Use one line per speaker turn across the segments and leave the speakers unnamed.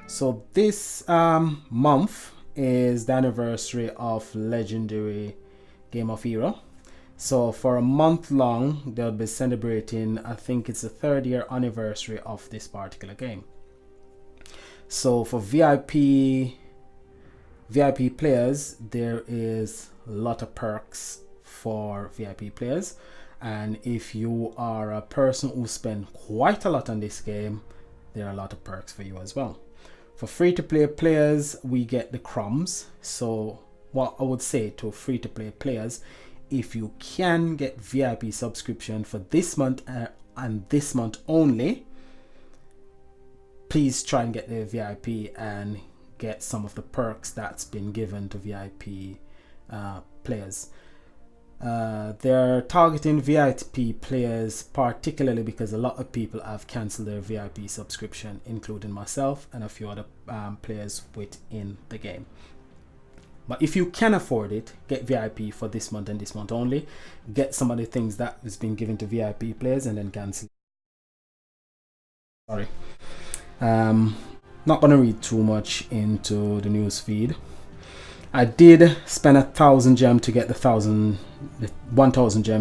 So this month is the anniversary of legendary Game of Hero. So for a month long, they'll be celebrating, I think it's the 3rd year anniversary of this particular game. So for VIP players, there is a lot of perks for VIP players. And if you are a person who spend quite a lot on this game, there are a lot of perks for you as well. For free-to-play players, we get the crumbs. So what I would say to free-to-play players, if you can get VIP subscription for this month and this month only, please try and get the VIP and get some of the perks that's been given to VIP players. They're targeting VIP players particularly because a lot of people have cancelled their VIP subscription, including myself and a few other players within the game. But if you can afford it, get VIP for this month and this month only. Get some of the things that has been given to VIP players and then cancel. Sorry. Not gonna read too much into the news feed. I did spend 1,000 gem to get the 1,000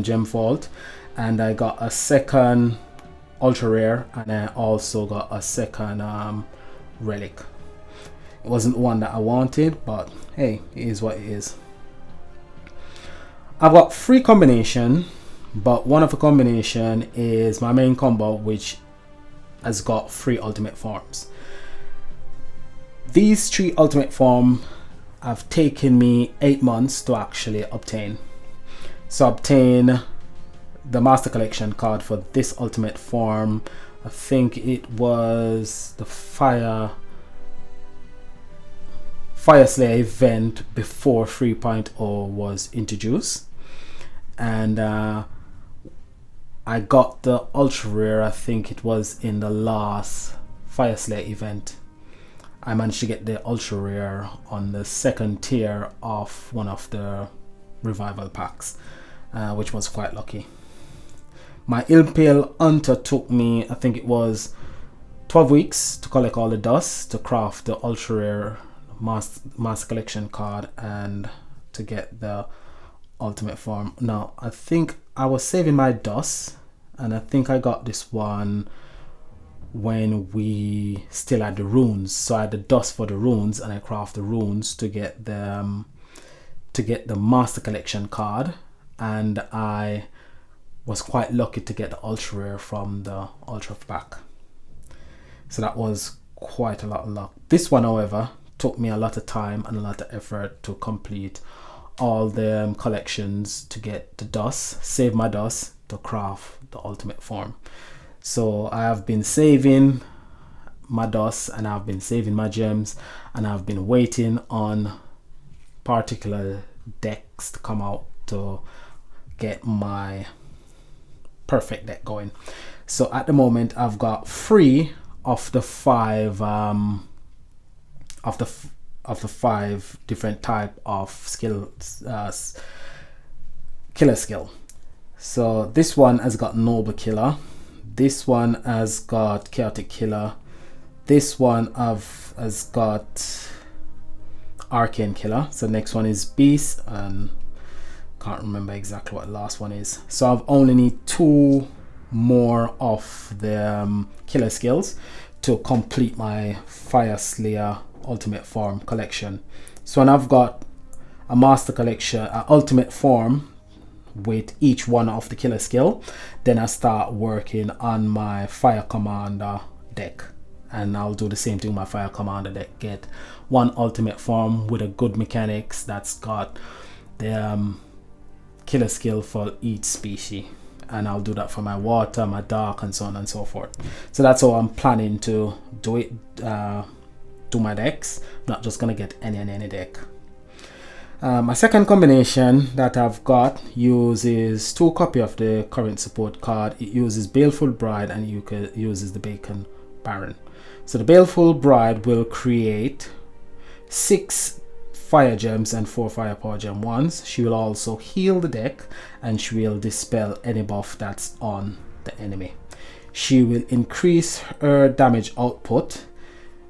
gem vault, and I got a second ultra rare, and I also got a second relic. It wasn't one that I wanted, but hey, it is what it is. I've got 3 combination, but one of the combination is my main combo, which has got 3 ultimate forms. These 3 ultimate form have taken me 8 months to actually obtain. So obtain the Master Collection card for this ultimate form. I think it was the Fire Slayer event before 3.0 was introduced, and I got the ultra rare. I think it was in the last Fire Slayer event. I managed to get the ultra rare on the 2nd tier of one of the revival packs, which was quite lucky. My Impale Hunter took me, I think it was 12 weeks to collect all the dust to craft the ultra rare master collection card and to get the ultimate form. Now I think I was saving my dust, and I think I got this one when we still had the runes. So I had the dust for the runes, and I craft the runes to get the master collection card, and I was quite lucky to get the ultra rare from the ultra pack. So that was quite a lot of luck. This one, however, took me a lot of time and a lot of effort to complete all the collections to get the dust, save my dust to craft the ultimate form. So I have been saving my dust, and I've been saving my gems, and I've been waiting on particular decks to come out to get my perfect deck going. So at the moment I've got 3 of the 5 of the 5 different type of skills, killer skill. So this one has got Noble Killer, this one has got Chaotic Killer, this one has got Arcane Killer. So next one is Beast, and can't remember exactly what the last one is. So I've only need 2 more of the killer skills to complete my Fire Slayer ultimate form collection. So when I've got a master collection, ultimate form with each one of the killer skill, then I start working on my Fire Commander deck, and I'll do the same thing with my Fire Commander deck. Get 1 ultimate form with a good mechanics that's got the killer skill for each species, and I'll do that for my water, my dark, and so on and so forth. So that's how I'm planning to do it, do my decks. I'm not just gonna get any deck. My second combination that I've got uses 2 copies of the current support card. It uses Baleful Bride, and uses the Bacon Baron. So the Baleful Bride will create 6 fire gems and 4 firepower gem ones. She will also heal the deck, and she will dispel any buff that's on the enemy. She will increase her damage output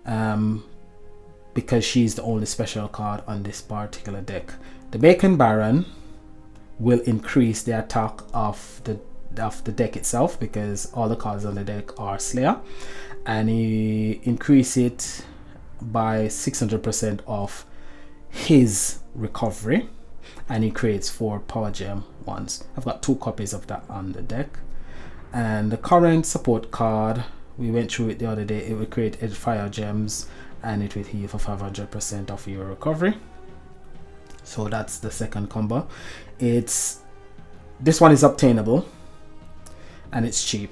because she's the only special card on this particular deck. The Bacon Baron will increase the attack of the deck itself, because all the cards on the deck are Slayer, and he increase it by 600% of his recovery, and he creates 4 power gem ones. I've got 2 copies of that on the deck. And the current support card, we went through it the other day. It will create 8 fire gems and it will heal for 500% of your recovery. So that's the second combo. This one is obtainable and it's cheap.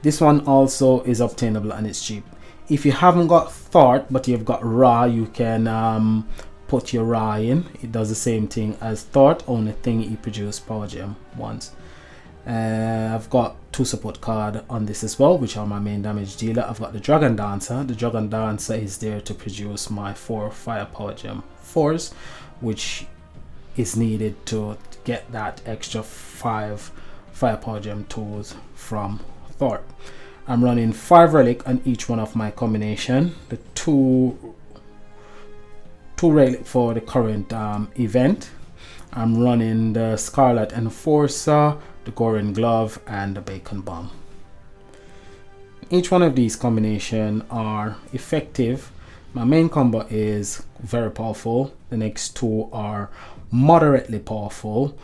This one also is obtainable and it's cheap. If you haven't got Thought but you've got Ra, you can put your Ra in. It does the same thing as Thought, only thing it produces power gem once. I've got 2 support card on this as well, which are my main damage dealer. I've got the Dragon Dancer. The Dragon Dancer is there to produce my 4 fire power gem 4s, which is needed to get that extra 5 fire power gem 2s from Thor. I'm running 5 relic on each one of my combination. The 2 relic for the current event. I'm running the Scarlet Enforcer, the Gorin Glove, and the Bacon Bomb. Each one of these combinations are effective. My main combo is very powerful. The next 2 are moderately powerful,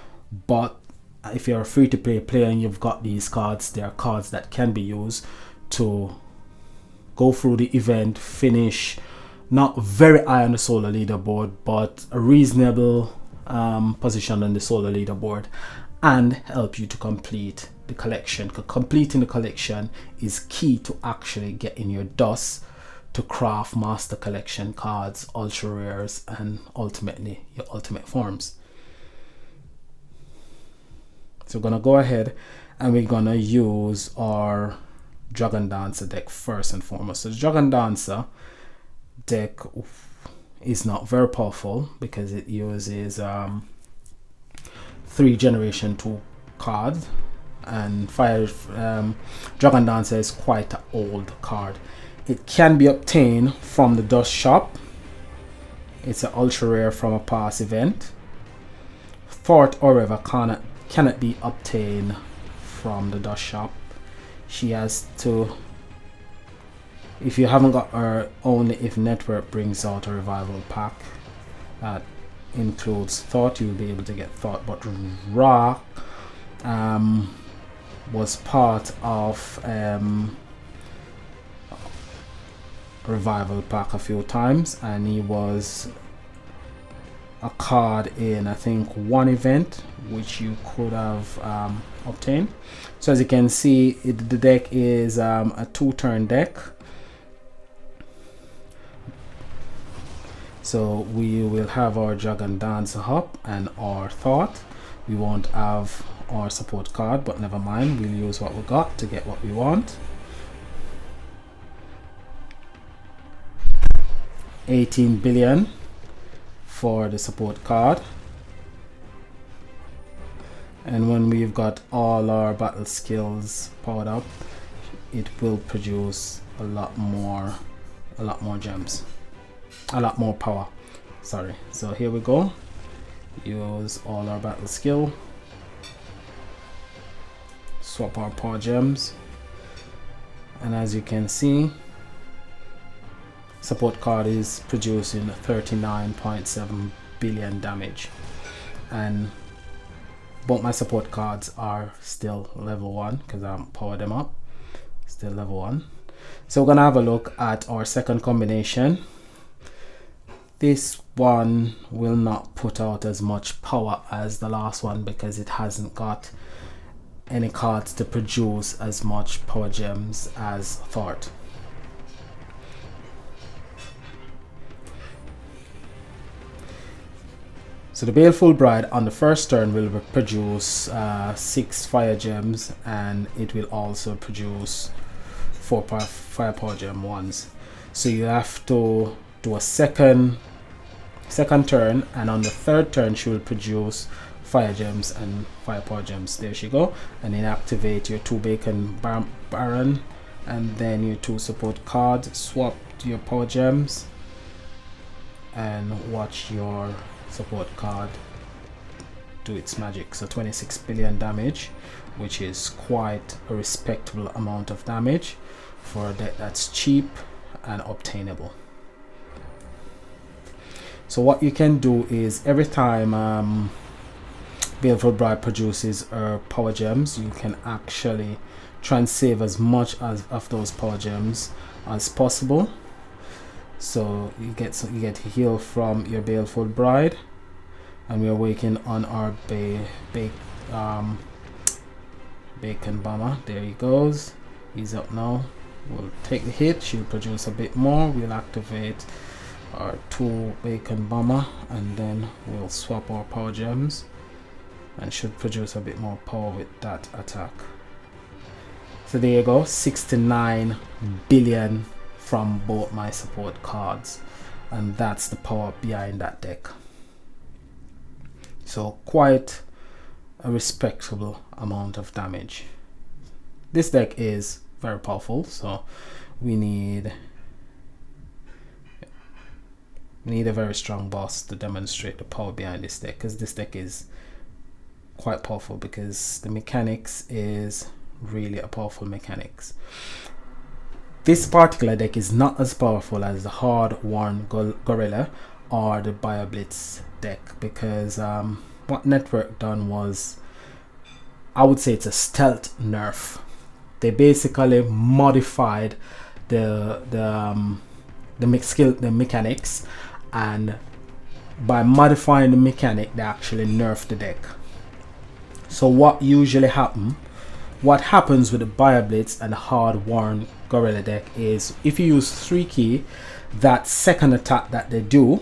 but if you're a free-to-play player and you've got these cards, they are cards that can be used to go through the event, finish not very high on the solo leaderboard, but a reasonable position on the solo leaderboard, and help you to complete the collection. Completing the collection is key to actually getting your dust to craft master collection cards, ultra rares, and ultimately your ultimate forms. So we're gonna go ahead and we're gonna use our Dragon Dancer deck first and foremost. So the Dragon Dancer deck is not very powerful because it uses 3 generation 2 cards, and Dragon Dancer is quite an old card. It can be obtained from the Dust Shop. It's an ultra rare from a past event. Thought, however, cannot be obtained from the Dust Shop. She has to, if you haven't got her, only if Network brings out a revival pack that includes Thought, you'll be able to get Thought. But Ra was part of revival pack a few times, and he was a card in I think 1 event which you could have obtained. So as you can see, the deck is a 2-turn deck. So we will have our Dragon Dancer up and our Thought. We won't have our support card, but never mind, we'll use what we got to get what we want. 18 billion for the support card, and when we've got all our battle skills powered up, it will produce a lot more gems, a lot more power, sorry. So here we go, use all our battle skill, swap our power gems, and as you can see, support card is producing 39.7 billion damage, and both my support cards are still level 1 because I haven't powered them up, still level 1. So we're gonna have a look at our second combination. This one will not put out as much power as the last one because it hasn't got any cards to produce as much power gems as Thought. So the Baleful Bride on the first turn will produce 6 fire gems, and it will also produce 4 fire power gem ones. So you have to do a second turn, and on the third turn she will produce fire gems and fire power gems. There she go. And then activate your 2 Bacon Baron, and then your 2 support cards. Swap your power gems and watch your support card do its magic. So 26 billion damage, which is quite a respectable amount of damage for a deck that's cheap and obtainable. So what you can do is every time Baleful Bride produces power gems, you can actually try and save as much of those power gems as possible. So you get heal from your Baleful Bride, and we're working on our Bacon Bomber. There he goes. He's up now. We'll take the hit. She'll produce a bit more. We'll activate our 2 Bacon Bomber, and then we'll swap our power gems and should produce a bit more power with that attack. So there you go, 69 billion from both my support cards, and that's the power behind that deck. So quite a respectable amount of damage. This deck is very powerful, so we need a very strong boss to demonstrate the power behind this deck, because this deck is quite powerful, because the mechanics is really a powerful mechanics. This particular deck is not as powerful as the Hard Worn Gorilla or the BioBlitz deck, because what Network done was, I would say it's a stealth nerf. They basically modified the mechanics, and by modifying the mechanic they actually nerf the deck. So what happens with the BioBlitz and the Hard Worn Gorilla deck is, if you use 3 key, that second attack that they do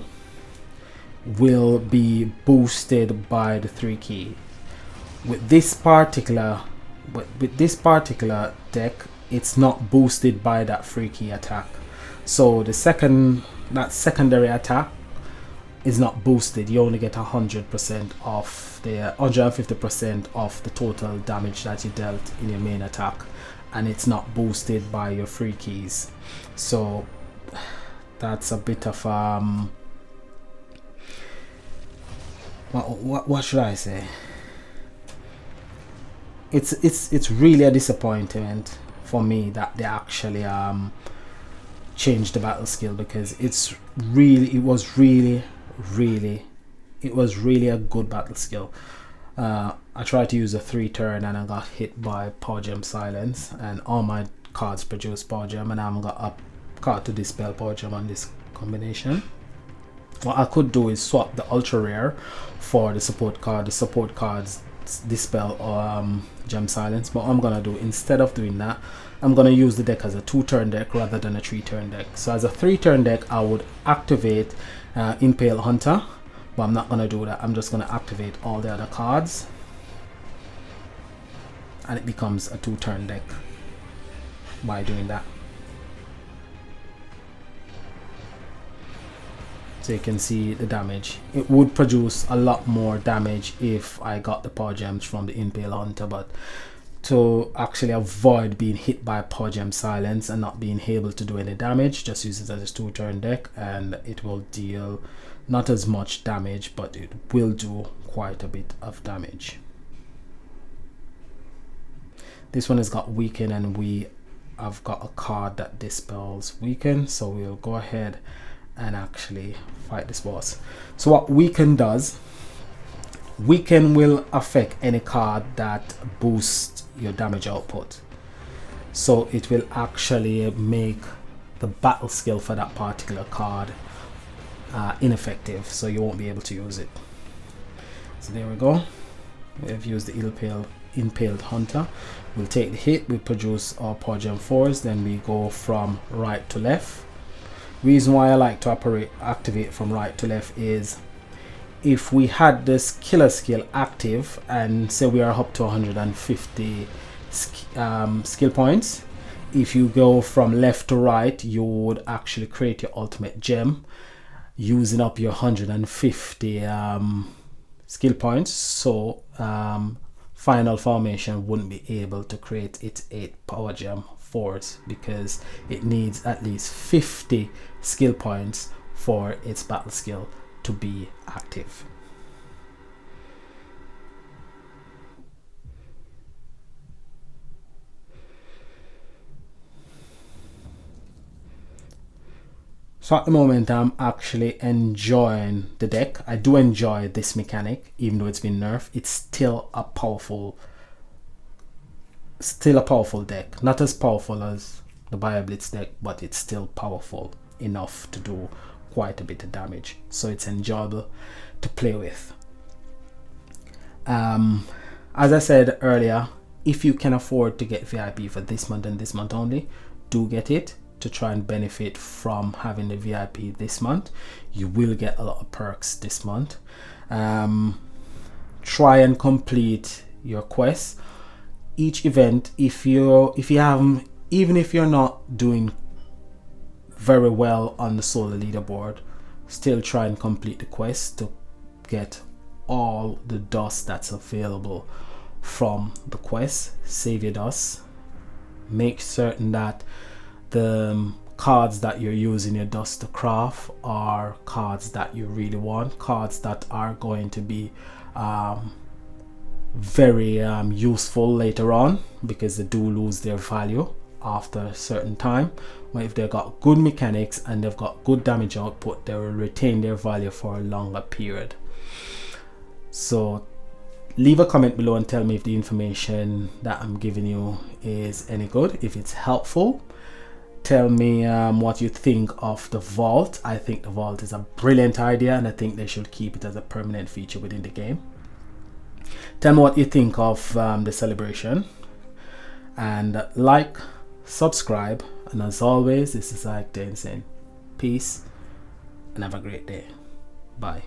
will be boosted by the 3 key. With this particular deck, it's not boosted by that 3 key attack. So that secondary attack is not boosted. You only get 100% of the 150% of the total damage that you dealt in your main attack, and it's not boosted by your 3 keys. So that's a bit of what should I say? It's really a disappointment for me that they actually changed the battle skill, because it was really a good battle skill. I tried to use a 3 turn and I got hit by Power Gem Silence, and all my cards produce Power Gem, and I haven't got a card to dispel Power Gem on this combination. What I could do is swap the Ultra Rare for the support card. The support cards dispel Gem Silence, but what I'm gonna do, instead of doing that, I'm gonna use the deck as a 2-turn deck rather than a 3-turn deck. So as a 3-turn deck, I would activate Impale Hunter, but I'm not gonna do that. I'm just gonna activate all the other cards, and it becomes a 2-turn deck by doing that. So you can see the damage. It would produce a lot more damage if I got the power gems from the Impale Hunter, but to actually avoid being hit by Power Gem Silence and not being able to do any damage, just use it as a 2-turn deck, and it will deal not as much damage, but it will do quite a bit of damage. This one has got Weaken, and we have got a card that dispels Weaken, so we'll go ahead and actually fight this boss. So what Weaken does, Weaken will affect any card that boosts your damage output. So it will actually make the battle skill for that particular card ineffective, so you won't be able to use it. So there we go. We've used the Impaled Hunter. We'll take the hit, we produce our Power Gem 4s, then we go from right to left. Reason why I like to activate from right to left is, if we had this killer skill active and say we are up to 150 skill points, if you go from left to right, you would actually create your ultimate gem using up your 150 skill points. So Final Formation wouldn't be able to create its 8 power gem force, because it needs at least 50 skill points for its battle skill to be active. So at the moment, I'm actually enjoying the deck. I do enjoy this mechanic, even though it's been nerfed. It's still a powerful deck. Not as powerful as the Bioblitz deck, but it's still powerful enough to do quite a bit of damage. So it's enjoyable to play with. As I said earlier, if you can afford to get VIP for this month and this month only, do get it, to try and benefit from having the VIP this month. You will get a lot of perks this month. Try and complete your quests. Each event, if you haven't, even if you're not doing very well on the solo leaderboard, still try and complete the quest to get all the dust that's available from the quest. Save your dust. Make certain that the cards that you're using your dust to craft are cards that you really want, cards that are going to be very useful later on, because they do lose their value after a certain time. But if they've got good mechanics and they've got good damage output, they will retain their value for a longer period. So leave a comment below and tell me if the information that I'm giving you is any good, if it's helpful. Tell me what you think of the vault. I think the vault is a brilliant idea, and I think they should keep it as a permanent feature within the game. Tell me what you think of the celebration, and like, subscribe, and as always, this is Ike saying peace and have a great day. Bye.